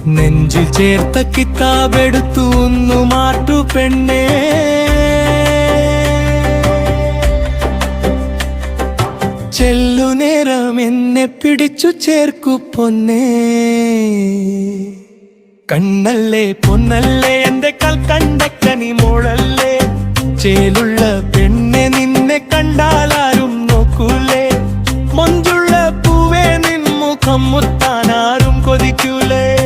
നെഞ്ചിൽ ചേർത്ത കിതാബെടുത്തു ഒന്നു മാറ്റു പെണ്ണേ. ചെല്ലുനേരം എന്നെ പിടിച്ചു ചേർക്കു പൊന്നേ. കണ്ണല്ലേ പൊന്നല്ലേ എന്റെ കൽക്കണ്ടക്കനി മോളല്ലേ. ചേലുള്ള പെണ്ണെ നിന്നെ കണ്ടാലാരും നോക്കൂലേ. മൊഞ്ചുള്ള പൂവേ നിൻ മുഖം മുത്താനാരും കൊതിക്കൂലേ.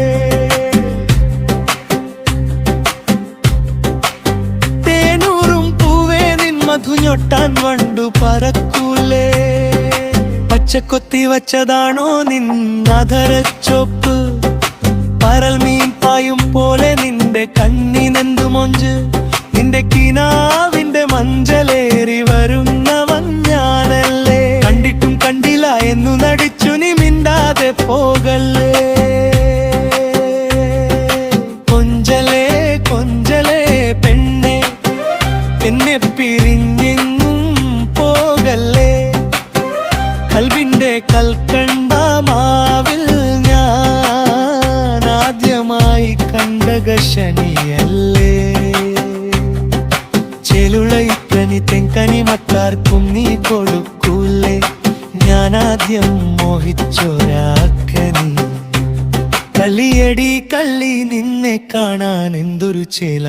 തേനൂറും പൂവേ നിൻ മധുഞ്ഞൊട്ടാൻ വണ്ടു പറക്കൂലേ. പച്ചക്കൊത്തി വച്ചതാണോ നിൻ അധരച്ചൊപ്പ്. പരൽ മീൻ പായും പോലെ നിന്റെ കണ്ണിനെന്തു മൊഞ്ച്. നിന്റെ കിനാവിന്റെ മഞ്ചലേറി വരുന്നവൻ ഞാനല്ലേ. കണ്ടിട്ടും കണ്ടില്ല എന്നു നടിച്ചു നീ മിണ്ടാതെ പോകല്ലേ. കൊഞ്ചലേ കൊഞ്ചലേ പെണ്ണെ എന്നെ പിരിഞ്ഞെങ്ങും പോകല്ലേ. കൽവിന്റെ കൽക്കണ്ട മാവിൽ ഞാൻ ആദ്യമായി കണ്ട ശനിയല്ലേ. ചെലുളയിക്കനി തെങ്കനി മറ്റാർക്കും നീ കൊടുക്കൂലേ. ഞാനാദ്യം മോഹിച്ചൊരാക്കനി. കളിയടി കള്ളി നിന്നെ കാണാൻ എന്തൊരു ചേല.